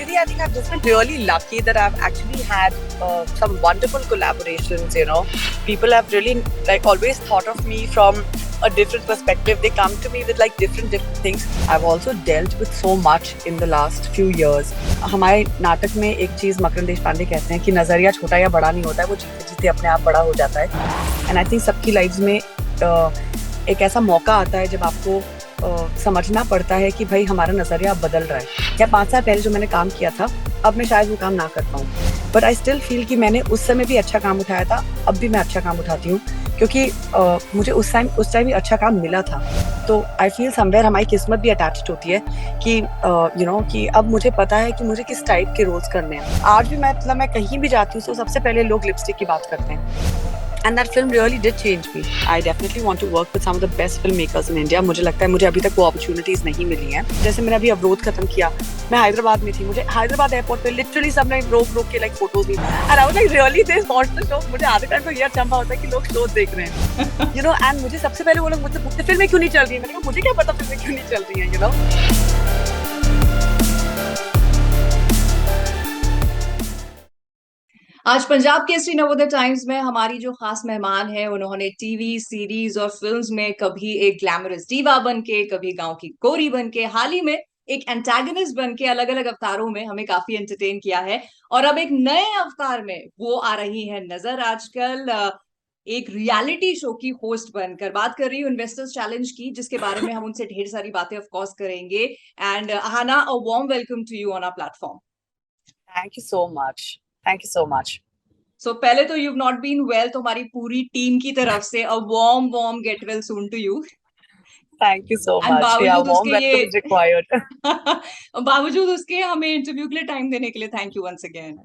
Nidhi, I think I've just been really lucky that I've actually had some wonderful collaborations. People have really like always thought of me from a different perspective. They come to me with like different things. I've also dealt with so much in the last few years. हमारे नाटक में एक चीज मकरंद देशपांडे कहते हैं कि नजरिया छोटा या बड़ा नहीं होता है, वो जीते जीते अपने आप बड़ा हो जाता है. एंड आई थिंक सबकी लाइफ में एक ऐसा मौका आता है जब आपको समझना पड़ता है कि भाई हमारा नजरिया अब बदल रहा है. या 5 साल पहले जो मैंने काम किया था, अब मैं शायद वो काम ना कर पाऊँ, बट आई स्टिल फील कि मैंने उस समय भी अच्छा काम उठाया था, अब भी मैं अच्छा काम उठाती हूँ, क्योंकि मुझे उस टाइम भी अच्छा काम मिला था. तो आई फील समवेयर हमारी किस्मत भी अटैच्ड होती है कि कि अब मुझे पता है कि मुझे किस टाइप के रोल्स करने हैं. आज भी मैं कहीं भी जाती हूँ तो सबसे पहले लोग लिपस्टिक की बात करते हैं. And that film really did change me. I definitely want to work with some of the best filmmakers in India. मुझे लगता है मुझे अभी तक वो opportunities नहीं मिली हैं. जैसे मैंने अभी अवरोध खत्म किया, मैं हैदराबाद में थी, मुझे हैदराबाद एयरपोर्ट पे लिटरली सब ने रोक के like photos Lee. And I was like really this watch the show. मुझे आधे टाइम तो ये अचंभा होता है कि लोग शो देख रहे हैं. And मुझे सबसे पहले वो लोग मुझसे पूछते फिल्में क्यों नहीं चल रही हैं. मैंने कहा मुझे क्या पता फिल्में क्यों नहीं चल रही हैं. आज पंजाब केसरी नवोदय टाइम्स में हमारी जो खास मेहमान है, उन्होंने टीवी सीरीज और फिल्म्स में कभी एक ग्लैमरस दीवा बन के, कभी गांव की गोरी बन के, हाल ही में एक एंटागनिस्ट बन के अलग अलग अवतारों में हमें काफी एंटरटेन किया है. और अब एक नए अवतार में वो आ रही है नजर आजकल एक रियलिटी शो की होस्ट बनकर. बात कर रही हूँ इन्वेस्टर्स चैलेंज की, जिसके बारे में हम उनसे ढेर सारी बातें ऑफ कोर्स करेंगे. And Ahana, a warm welcome to you on our platform. Thank you so much. Thank you so much. So पहले तो यू नॉट बीन वेल, तो हमारी पूरी टीम की तरफ से a warm get well soon to you. Thank you so and much. Yeah, बावजूद warm उसके welcome is required. बावजूद उसके हमें इंटरव्यू के लिए टाइम देने के लिए thank you once again.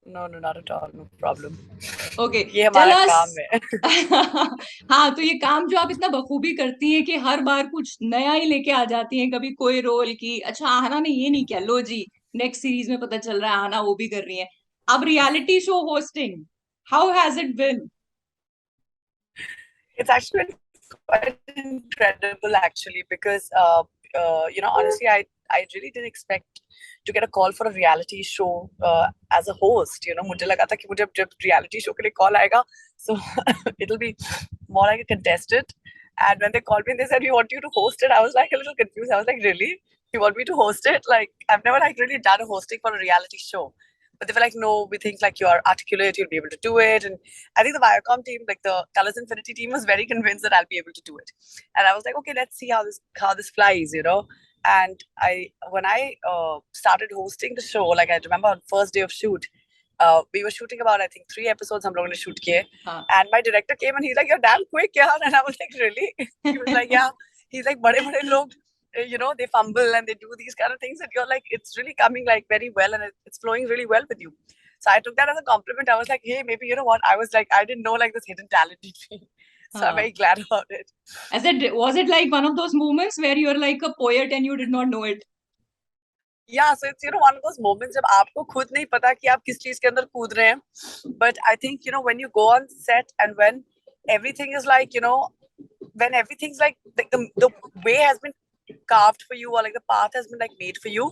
No, not at all. No problem. Okay, ये टेल हमारा अस. काम है. हाँ, तो ये काम जो आप इतना बखूबी करती हैं कि हर बार कुछ नया ही लेके आ जाती हैं. कभी कोई रोल की, अच्छा आहना ने ये नहीं किया, लो जी नेक्स्ट सीरीज में पता चल रहा है आहना वो भी कर रही है. अब reality show hosting, how has it been? It's actually been quite incredible, actually, because honestly, I really didn't expect to get a call for a reality show as a host. मुझे लगा था कि मुझे जब reality show के लिए call आएगा, so it'll be more like a contestant. And when they called me, they said we want you to host it. I was like a little confused. I was like, really? You want me to host it? Like I've never like really done a hosting for a reality show. But they were like, no, we think like you are articulate, you'll be able to do it. And I think the Viacom team, like the Colors Infinity team, was very convinced that I'll be able to do it. And I was like, okay, let's see how this flies. And when I started hosting the show, like I remember on first day of shoot, we were shooting about I think 3 episodes. हम लोगों ने shoot किए. And my director came and he's like, you're damn quick, yeah. And I was like, really? He was like, yeah. He's like, बड़े लोग, they fumble and they do these kind of things, and you're like, it's really coming like very well, and it's flowing really well with you. So I took that as a compliment. I was like, hey, maybe you know what? I was like, I didn't know like this hidden talent in me. So I'm very glad about it. Was it like one of those moments where you're like a poet and you did not know it? Yeah, so it's one of those moments जब आपको खुद नहीं पता कि आप किस चीज के अंदर कूद रहे हैं. But I think when you go on set and when everything is like when everything's like the way has been carved for you, or like the path has been like made for you,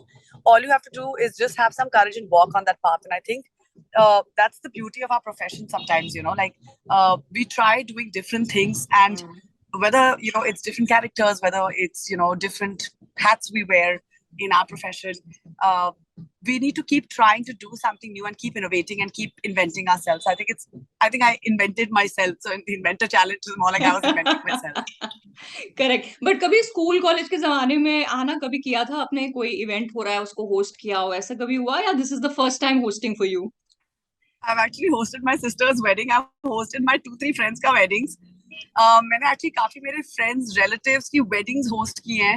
all you have to do is just have some courage and walk on that path. And I think that's the beauty of our profession sometimes. We try doing different things, and whether it's different characters, whether it's different hats we wear in our profession, we need to keep trying to do something new and keep innovating and keep inventing ourselves. I think I invented myself. So the inventor challenge is more like I was inventing myself. Correct. But कभी school college के जमाने में आना कभी किया था आपने, कोई इवेंट हो रहा है उसको होस्ट किया हो, ऐसा कभी हुआ, या this is the first time hosting for you? I've actually hosted my sister's wedding. I've hosted my 2-3 friends का weddings. मैंने actually काफी मेरे friends, relatives की weddings host की हैं.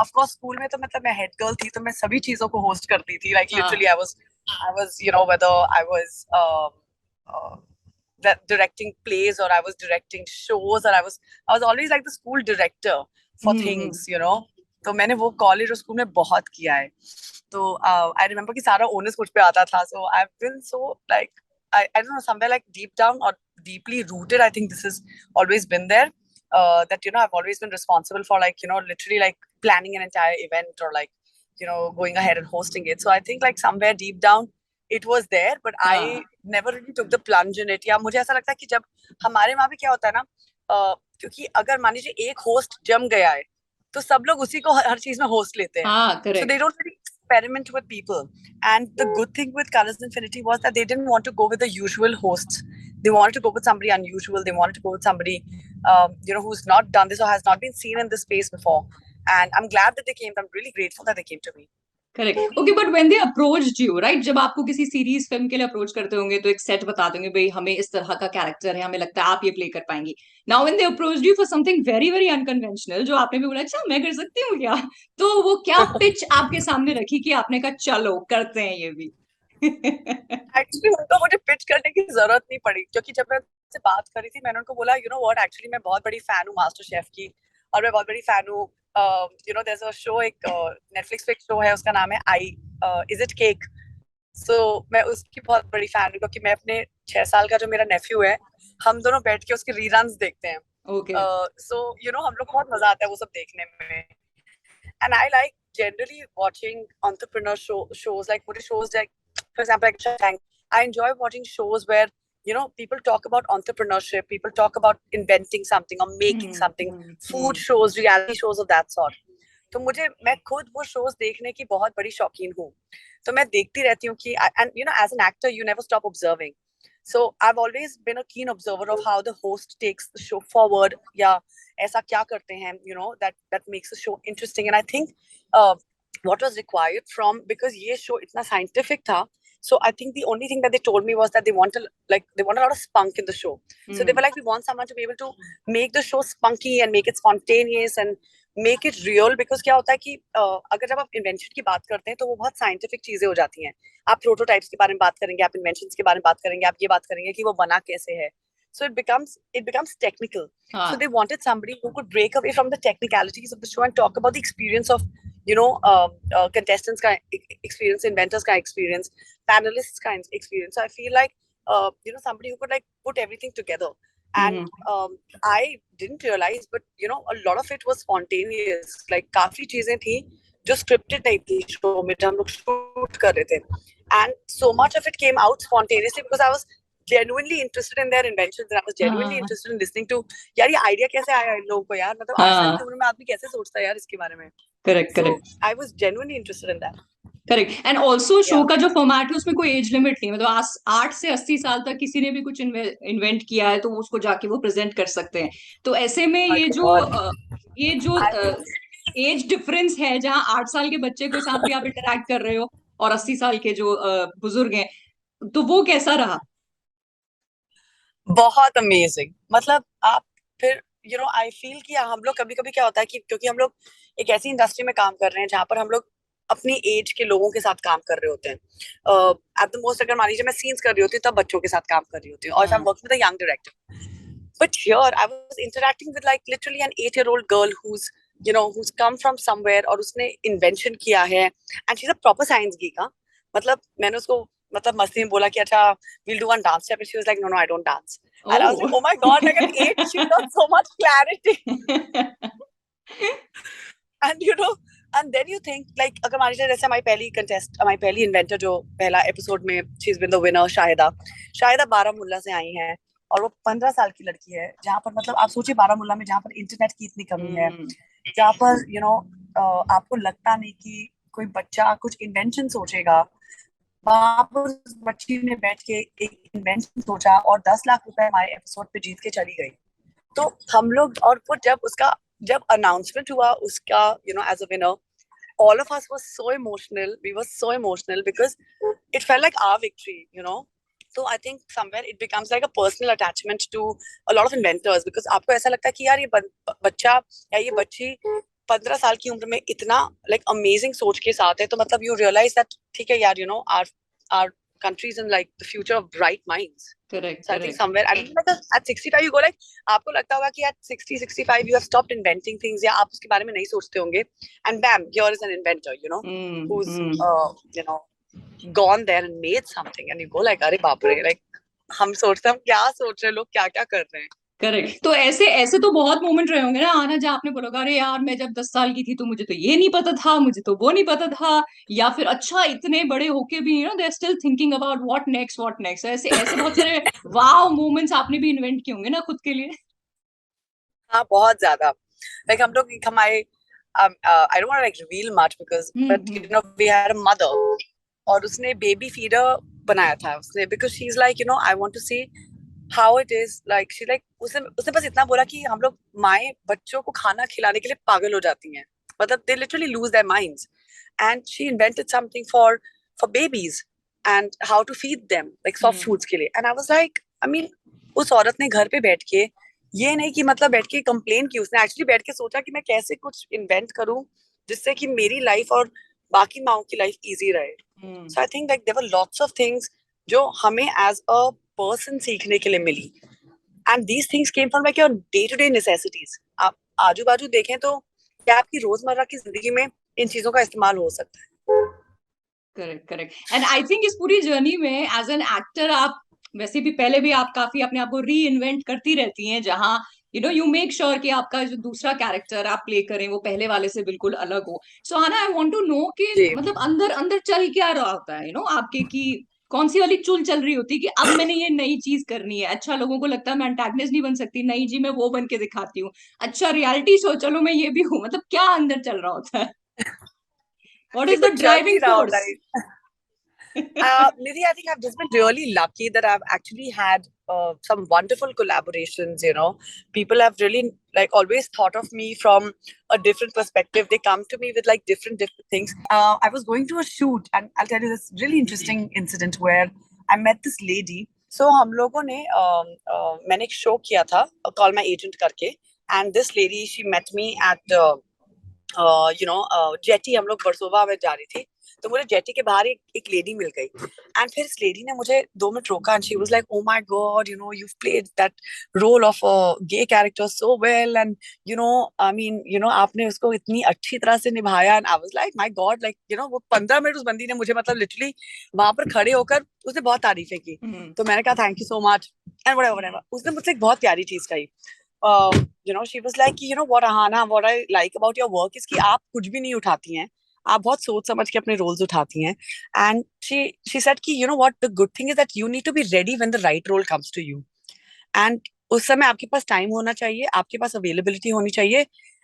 Of course, school में तो मतलब मैं head girl थी, तो मैं सभी चीजों को host करती थी. Like literally, I was whether I was directing plays or I was directing shows, or I was always like the school director for things. तो मैंने वो college और school में बहुत किया है. तो I remember कि सारा onus मुझ पे आता था. So I've been so like I don't know, somewhere like deep down or deeply rooted, I think this has always been there. That I've always been responsible for like literally like planning an entire event, or like going ahead and hosting it. So I think like somewhere deep down it was there, but I never really took the plunge in it. या मुझे ऐसा लगता है कि जब हमारे वहाँ भी क्या होता है ना, क्योंकि अगर मान लीजिए एक होस्ट जम गया है तो सब लोग उसी को हर चीज में होस्ट लेते हैं. So they don't really experiment with people. And the good thing with Colors Infinity was that they didn't want to go with the usual hosts. They wanted to go with somebody unusual. They wanted to go with somebody, who's not done this or has not been seen in this space before. And I'm glad that they came. I'm really grateful that they came to me. Correct. Okay, but when they approached you, right, जब आपको किसी series film के लिए approach करते होंगे तो एक set बता देंगे, भाई हमें इस तरह का कैरेक्टर है, हमें लगता है आप ये प्ले कर पाएंगी. Now when they approached you for something very very unconventional, जो आपने भी बोला अच्छा मैं कर सकती हूँ क्या, तो वो क्या पिच आपके सामने रखी कि आपने कहा चलो करते हैं ये भी? एक्चुअली उनको मुझे पिच करने की जरूरत नहीं पड़ी, क्योंकि जब मैं उनसे बात करी थी मैंने उनको बोला व्हाट, एक्चुअली मैं बहुत बड़ी फैन हूँ मास्टर शेफ की, और मैं बहुत बड़ी फैन हूँ देयर इज अ शो, एक नेटफ्लिक्स पे एक शो है उसका नाम है आई इज इट केक. सो मैं उसकी बहुत बड़ी फैन हूँ, क्योंकि मैं अपने 6 साल का जो मेरा नेफ्यू है, हम दोनों बैठ के उसके रीरन्स देखते हैं. सो हम लोग को बहुत मजा आता है वो सब देखने में. And I like generally watching entrepreneur shows, like what shows like, for example, like Shark Tank. I enjoy watching shows where people talk about entrepreneurship, people talk about inventing something or making something, food shows, reality shows of that sort. तो मैं खुद वो shows देखने की बहुत बड़ी शौकीन हूँ. तो मैं देखती रहती हूँ कि, and as an actor you never stop observing. So I've always been a keen observer of how the host takes the show forward. या ऐसा क्या करते हैं, that makes the show interesting. And I think what was required from, because ये show इतना scientific था, so I think the only thing that they told me was that they want a lot of spunk in the show. So they were like, we want someone to be able to make the show spunky and make it spontaneous and make it real. Because क्या होता है कि अगर जब आप invention की बात करते हैं तो वो बहुत साइंटिफिक चीजें हो जाती हैं. आप प्रोटोटाइप्स के बारे में बात करेंगे, आप इन्वेंशंस के बारे में बात करेंगे, आप ये बात करेंगे कि वो बना कैसे है. So it becomes technical. So they wanted somebody who could break away from the technicalities of the show and talk about the experience of contestants ka experience, inventors ka experience, panelists ka experience. So I feel like somebody who could like put everything together. And I didn't realize, but a lot of it was spontaneous. Like काफी चीजें थी जो scripted नहीं थी show में जब हम लोग shoot कर रहे थे. And so much of it came out spontaneously because I was genuinely interested in their inventions, and I was genuinely interested in listening to यार ये idea कैसे आया इन लोगों को यार, मतलब 8 साल की उम्र में आदमी कैसे सोचता है यार इसके बारे में. Correct. I was genuinely interested in that. Correct. And also show का जो फॉर्मेट है उसमें कोई एज लिमिट नहीं, मतलब 8 से 80 साल तक किसी ने भी कुछ इन्वेंट किया है तो उसको जाके वो प्रेजेंट कर सकते हैं. तो ऐसे में ये जो एज डिफरेंस है, जहाँ 8 साल के बच्चे के साथ भी आप इंटरेक्ट कर रहे हो और 80 साल के जो बुजुर्ग हैं, तो वो कैसा रहा? बहुत अमेजिंग. मतलब आप फिर आई फील कि हम लोग कभी कभी क्या होता है कि क्योंकि हम लोग एक ऐसी इंडस्ट्री में काम कर रहे हैं जहाँ पर हम लोग अपनी एज के लोगों के साथ काम कर रहे होते हैं. एट द मोस्ट अगर मान लीजिए मैं सीन्स कर रही होती हूँ तब बच्चों के साथ काम कर रही होती हूँ, और I am working with a young director. But here I was interacting with like literally an 8-year-old girl who's come from somewhere और उसने invention किया है, and she's a proper science geek. मतलब मैंने उसको मस्ती में बोला कि अच्छा we'll do one dance step, and she was like no I don't dance. And I was like oh my god, like at 8 she got so much clarity. And and then you think like अगर मान लीजिए जैसे हमारी पहली inventor जो पहला episode में she's been the winner, Shahida Baramulla से आई हैं, और वो 15 साल की लड़की है, जहाँ पर मतलब आप सोचिए बारामुल्ला में जहाँ पर इंटरनेट की इतनी कमी है, जहाँ पर आपको लगता नहीं कि कोई बच्चा कुछ इन्वेंशन सोचेगा, वहां पर उस बच्ची ने बैठ के एक इन्वेंशन सोचा और 10 लाख रुपए हमारे एपिसोड पे जीत के चली गई. तो हम लोग, और वो जब अनाउंसमेंट हुआ उसका as a winner, all of us were so emotional. We were so emotional because it felt like our victory. So I think somewhere it becomes like a personal attachment to a lot of inventors, because आपको ऐसा लगता है कि यार ये बच्चा या ये बच्ची 15 साल की उम्र में इतना like amazing सोच के साथ है, तो मतलब you realize that ठीक है यार, our country is in like the future of bright minds. Correct. So I think somewhere, I think like at 65 you go like, आपको लगता होगा कि at 65 you have stopped inventing things, या आप उसके बारे में नहीं सोचते होंगे, and bam, here is an inventor, who's gone there and made something, and you go like अरे बाप रे, like हम सोचते हैं हम क्या सोच रहे हैं, लोग क्या क्या कर रहे हैं. करेक्ट। तो ऐसे ऐसे तो बहुत मोमेंट रहे होंगे ना आना, जहाँ आपने बोला अरे यार मैं जब 10 साल की थी तो मुझे तो ये नहीं पता था, मुझे तो वो नहीं पता था, या फिर अच्छा इतने बड़े होके भी you know they are still thinking about what next what next. ऐसे ऐसे बहुत सारे वाव मोमेंट्स आपने भी इन्वेंट किए होंगे ना खुद के लिए। हाँ, बहुत ज्यादा। लाइक हम लोग हमारे I don't want like reveal much because but you hmm. No we had a mother, और उसने बेबी फीडर बनाया था उसने, because she is like I want to see how it is like, she like उसने उसने बस इतना बोला कि हम लोग माएं बच्चों को खाना खिलाने के लिए पागल हो जाती हैं, मतलब they literally lose their minds, and she invented something for babies and how to feed them like soft hmm. Foods के लिए, and I was like I mean उस औरत ने घर पे बैठ के, ये नहीं कि मतलब बैठ के कंप्लेन की, उसने एक्चुअली बैठ के सोचा कि मैं कैसे कुछ इन्वेंट करूं जिससे कि मेरी लाइफ और बाकी माओ की लाइफ इजी रहे। Hmm. So I think like there were lots of things जो हमें एज अ पर्सन सीखने के लिए मिली, and these things came from like your day to day necessities. आप आजू बाजू देखें तो क्या आपकी रोजमर्रा की जिंदगी में इन चीजों का इस्तेमाल हो सकता है। Correct correct. And I think इस पूरी जर्नी में एज एन एक्टर आप वैसे भी पहले भी आप काफी अपने आप को री इन्वेंट करती रहती हैं, जहाँ you know you make sure कि आपका जो दूसरा कैरेक्टर आप प्ले करें वो पहले वाले से बिल्कुल अलग हो। सो हाना आई वांट टू नो कि जी। मतलब अंदर अंदर चल क्या रहा होता है यू नो आपके, कि कौन सी वाली चुल चल रही होती है कि अब मैंने ये नई चीज करनी है। अच्छा लोगों को लगता है मैं एंटागनिस्ट नहीं बन सकती, नहीं जी मैं वो बन के दिखाती हूँ। अच्छा रियलिटी शो चलो मैं ये भी हूँ, मतलब क्या अंदर चल रहा होता है? व्हाट ये इज द कुछ चल नहीं ड्राइविंग रहा होता फोर्स? है। Nidhi, I think I've just been really lucky that I've actually had some wonderful collaborations. People have really like always thought of me from a different perspective. They come to me with like different things. I was going to a shoot, and I'll tell you this really interesting incident where I met this lady. So हम लोगों ने मैंने एक show किया था call my agent करके, and this lady she met me at jetty, हम लोग बरसोवा में जा रही थी, तो मुझे जेटी के बाहर एक लेडी मिल गई, एंड फिर इस लेडी ने मुझे 2 मिनट रोका, and she was like, oh my god, you played that role of a gay character so well, and I mean आपने उसको इतनी अच्छी तरह से निभाया, and I was like my god, like वो 15 मिनट उस बंदी ने मुझे मतलब लिटरली वहां पर खड़े होकर उसने बहुत तारीफें की। तो मैंने कहा thank you so much and whatever. उसने मुझसे एक बहुत प्यारी चीज कही, she was like, what Ahana, what I like about your work is कि आप कुछ भी नहीं उठाती हैं, आप बहुत सोच समझ के अपने रोल्स उठाती हैं, and she said कि what the good thing is that you need to be ready when the right role comes to you, and उस समय आपके पास टाइम होना चाहिए, आपके पास अवेलेबिलिटी होनी चाहिए,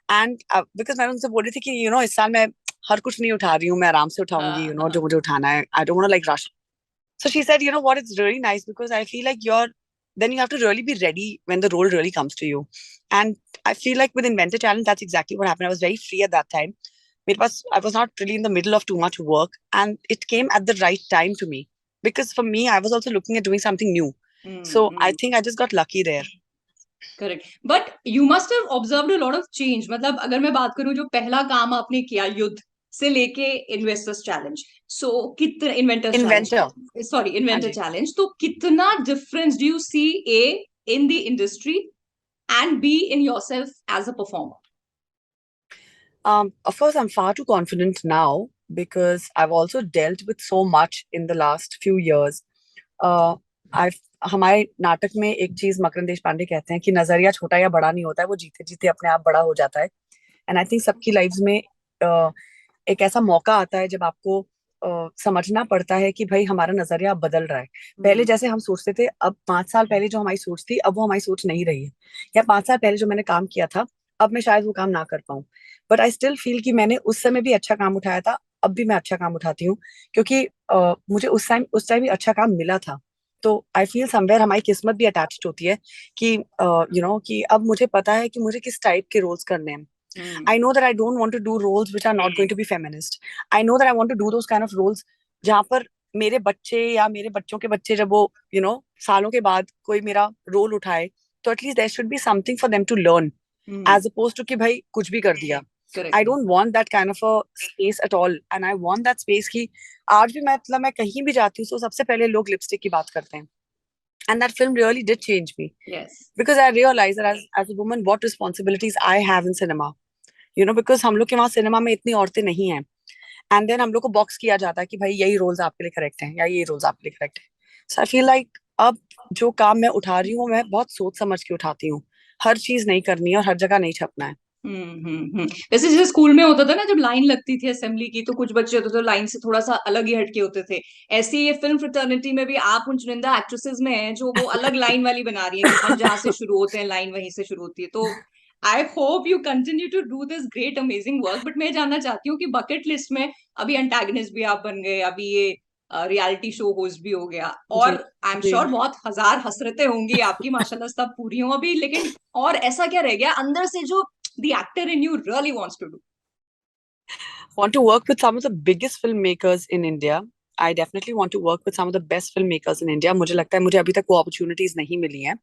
एंड बिकॉज मैंने उनसे बोली थी कि इस साल मैं हर कुछ नहीं उठा रही हूँ, मैं आराम से उठाऊंगी, जो मुझे उठाना है, आई don't want like rush. So she said, what, it's really nice because I feel like then you have to really be ready when the role really comes to you. And I feel like with Inventor Challenge, that's exactly what happened. I was very free at that time. I was not really in the middle of too much work, and it came at the right time to me. Because for me, I was also looking at doing something new. So I think I just got lucky there. Correct. But you must have observed a lot of change. मतलब अगर मैं बात करूं जो पहला काम आपने किया युद्ध से लेके इन्वेस्टर्स चैलेंज, सो कितना इन्वेंटर्स Inventor. चैलेंज सॉरी हाँ इन्वेंटर जी. चैलेंज, तो कितना difference do you see A in the industry and B in yourself as a performer? Of course, I'm far too confident now because I've also dealt with so much in the last few years. I've हमारे नाटक में एक चीज मकरंद देश पांडे कहते हैं कि नजरिया छोटा या बड़ा नहीं होता है, वो जीते जीते अपने आप बड़ा हो जाता है. एंड आई थिंक सबकी लाइफ में एक ऐसा मौका आता है जब आपको समझना पड़ता है कि भाई हमारा नजरिया अब बदल रहा है. पहले जैसे हम सोचते थे, अब 5 साल पहले जो हमारी सोच थी अब वो हमारी सोच नहीं रही है, या 5 साल पहले जो मैंने काम किया था अब मैं शायद वो काम ना कर पाऊं. बट आई स्टिल फील कि मैंने उस समय भी अच्छा काम उठाया था, अब भी मैं अच्छा काम उठाती हूँ, क्योंकि मुझे उस टाइम भी अच्छा काम मिला था. तो आई फील समवेयर हमारी किस्मत भी अटैच्ड होती है कि कि अब मुझे पता है कि मुझे किस टाइप के रोल्स करने हैं. I know that I don't want to do roles which are not going to be feminist. I know that I want to do those kind of roles जहाँ पर मेरे बच्चे या मेरे बच्चों के बच्चे जब वो सालों के बाद कोई मेरा रोल उठाए, तो at least there should be something for them to learn, as opposed to कि भाई कुछ भी कर दिया. I don't want that kind of a space at all, and I want that space कि आज भी मैं कहीं भी जाती हूँ तो सबसे पहले लोग लिपस्टिक की बात करते हैं. And that film really did change me yes. because I realized that as a woman, what responsibilities I have in cinema. Because हम लोग के वहाँ सिनेमा में इतनी औरतें नहीं हैं, एंड देन हम लोग को बॉक्स किया जाता है कि भाई यही रोल्स आपके लिए करेक्ट हैं या ये रोल्स आपके लिए करेक्ट है. सो आई फील लाइक अब जो काम मैं उठा रही हूँ मैं बहुत सोच समझ के उठाती हूँ। हर चीज नहीं करनी है और हर जगह नहीं छपना है। वैसे जैसे स्कूल में होता था ना, जब लाइन लगती थी असेंबली की, तो कुछ बच्चे होते थे लाइन से थोड़ा सा अलग ही हटके होते थे। ऐसे ही ये फिल्म फ्रेटर्निटी में भी आप उन चुनिंदा एक्ट्रेसेस में हैं जो वो अलग लाइन वाली बना रही है कि हम जहाँ से शुरू होते हैं लाइन वहीं से शुरू होती है। तो I hope you continue to do this great amazing work. But मैं जानना चाहती हूँ कि बकेट लिस्ट में अभी एंटागनिस्ट भी आप बन गए, अभी ये रियलिटी शो होस्ट भी हो गया, और जी आई एम जी। श्योर बहुत हजार हसरतें होंगी आपकी माशाल्लाह सब पूरी हों अभी, लेकिन और ऐसा क्या रह गया अंदर से जो the actor in you really wants to do? Want to work with some of the biggest filmmakers in India. I definitely want to work with some of the best filmmakers in India. मुझे लगता है मुझे अभी तक वो opportunities नहीं मिली हैं.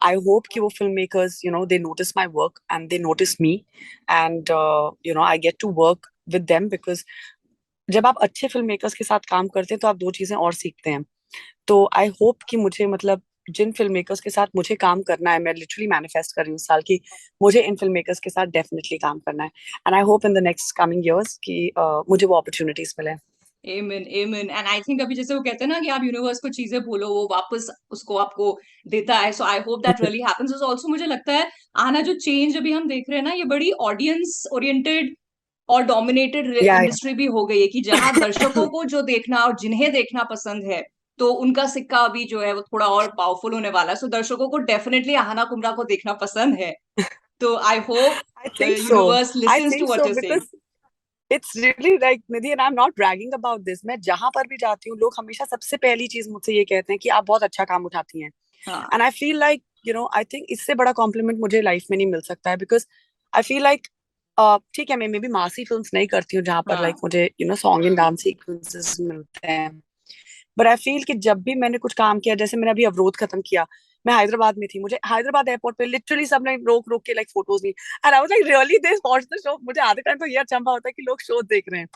I hope कि वो filmmakers, they notice my work and they notice me, and I get to work with them because जब आप अच्छे filmmakers के साथ काम करते हैं तो आप दो चीजें और सीखते हैं. तो आई होप कि मुझे मतलब जिन फिल्म मेकर्स के साथ मुझे काम करना है, मैं लिटरली मैनिफेस्ट कर रही हूँ इस साल की मुझे इन फिल्म मेकर्स के साथ डेफिनेटली काम करना है. And I hope in the next coming years कि मुझे वो अपॉर्चुनिटीज मिले. Amen, amen. And I think अभी जैसे वो कहते हैं ना कि आप यूनिवर्स को चीजें बोलो, वो वापस उसको आपको देता है. So I hope that really happens. Also मुझे लगता है आना जो चेंज अभी हम देख रहे हैं ना, ये बड़ी ऑडियंस ओरिएंटेड और डोमिनेटेड या इंडस्ट्री भी हो गई है कि जहां दर्शकों को जो देखना और जिन्हें देखना पसंद है, तो उनका सिक्का अभी जो है वो थोड़ा और पावरफुल होने वाला है. सो दर्शकों को डेफिनेटली आहाना कुमरा को देखना पसंद है. तो I hope I think so. Universe I listens to think what so you are saying. Because it's really like Nidhi, and I am not bragging about this. मैं जहां पर भी जाती हूँ लोग हमेशा सबसे पहली चीज मुझसे ये कहते हैं कि आप बहुत अच्छा काम उठाती हैं. हाँ and I feel like I think इससे बड़ा कॉम्प्लीमेंट मुझे लाइफ में नहीं मिल सकता है. बिकॉज आई फील लाइक ठीक है, मैं मे बी मासी फिल्म्स नहीं करती हूँ जहां पर लाइक हाँ. मुझे सॉन्ग एंड डांस सीक्वेंसेस मिलते हैं. बट आई फील कि जब भी मैंने कुछ काम किया, जैसे मैंने अभी अवरोध खत्म किया, मैं हैदराबाद में थी, मुझे हैदराबाद एयरपोर्ट पे लिटरली सबने रोक रोक के लाइक फोटोज ली. And I was like really they watch the show. मुझे आधे टाइम तो ये अचंभा होता है कि लोग शो देख रहे हैं.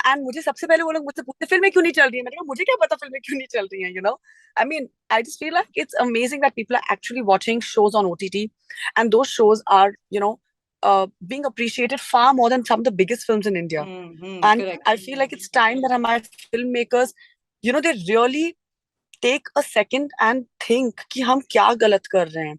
एंड मुझे सबसे पहले वो लोग मुझसे पूछते फिल्में क्यों नहीं चल रही है. मैंने कहा मुझे क्या पता फिल्में क्यों नहीं चल रही हैं. I mean, I just feel like it's amazing that people are actually watching shows on OTT, and those shows are, being appreciated far more than some of the biggest films in India. And correct. I feel like it's time that our filmmakers, they really take a second and think कि हम क्या गलत कर रहे हैं.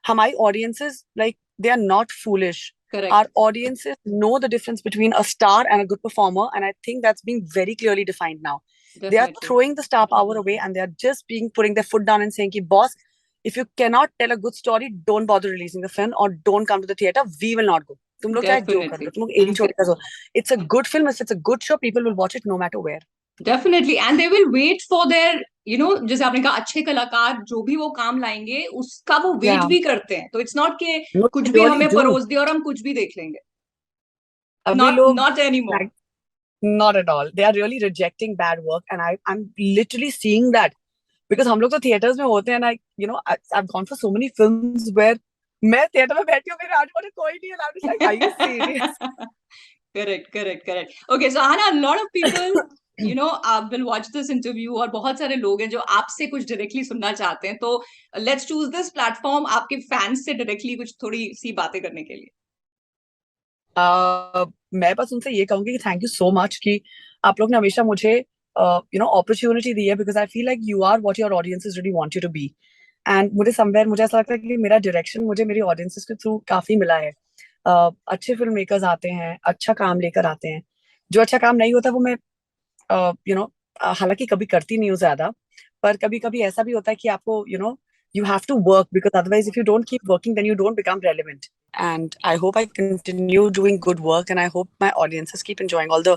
हमारी audiences, like, they are not foolish. Our correct. audiences know the difference between a star and a good performer, and I think that's being very clearly defined now. They are definitely. throwing the star power away and they are just putting their foot down and saying कि boss, if you cannot tell a good story, don't bother releasing the film or don't come to the theater. We will not go. तुम लोग चाहे जो कर लो, definitely. तुम लोग AD छोड़ी कर दो. It's a good film. If it's a good show, people will watch it no matter where. Definitely. And they will wait for there, जैसे आपने कहा अच्छे कलाकार जो भी वो काम लाएंगे उसका वो वेट Yeah, भी करते हैं. तो इट्स नॉट के no, कुछ they भी really हमें do. परोस दिया और हम कुछ भी देख लेंगे. अभी नॉट लोग not any more. like, not at all. They are really rejecting bad work, and I'm literally seeing that because हम लोग तो थिएटर्स में होते हैं ना. I've gone for so many films where मैं थिएटर में बैठी हूँ, मेरे आजू बाजू कोई नहीं है. I'm just like, are you serious? Correct, correct, correct. Okay, so आना lot of people will watch this interview, और बहुत सारे लोग हैं जो आपसे कुछ डायरेक्टली सुनना चाहते हैं. तो लेट्स चूज दिस प्लेटफॉर्म आपके फैंस से डायरेक्टली कुछ थोड़ी सी बातें करने के लिए. मैं बस उनसे ये कहूंगी कि थैंक यू सो मच कि आप लोग ने हमेशा मुझे अपॉर्चुनिटी दी है. Because I feel like you are what your audiences really want you to be. And मुझे समवेयर मुझे ऐसा लगता है कि मेरा डायरेक्शन मुझे मेरी ऑडियंसेस के थ्रू काफी मिला है. अच्छे फिल्म मेकर्स आते हैं, अच्छा काम लेकर आते हैं. जो अच्छा काम नहीं होता वो मैं हालांकि कभी करती नहीं हूँ ज्यादा, पर कभी कभी ऐसा भी होता है कि आपको you have to work, because otherwise if you don't keep working then you don't become relevant. And I hope I continue doing good work, and I hope my audiences keep enjoying all the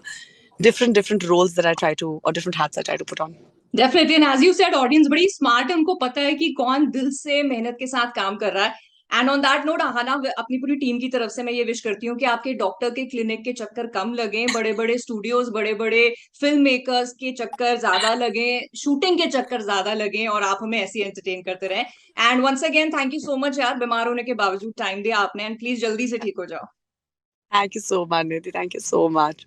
different roles that I try to, or different hats I try to put on. Definitely. And as you said audience बड़ी smart है, उनको पता है कि कौन दिल से मेहनत के साथ काम कर रहा है. And on that note Aahana, अपनी पूरी टीम की तरफ से मैं ये विश करती हूँ कि आपके डॉक्टर के क्लिनिक के चक्कर कम लगे, बड़े बड़े स्टूडियोज, बड़े बड़े फिल्म मेकर्स के चक्कर ज्यादा लगे, शूटिंग के चक्कर ज्यादा लगे, और आप हमें ऐसे एंटरटेन करते रहे. And once again thank you so much यार, बीमार होने के बावजूद टाइम दिया आपने, एंड प्लीज जल्दी से ठीक हो जाओ. Thank you so much, Nidhi. Thank you so much.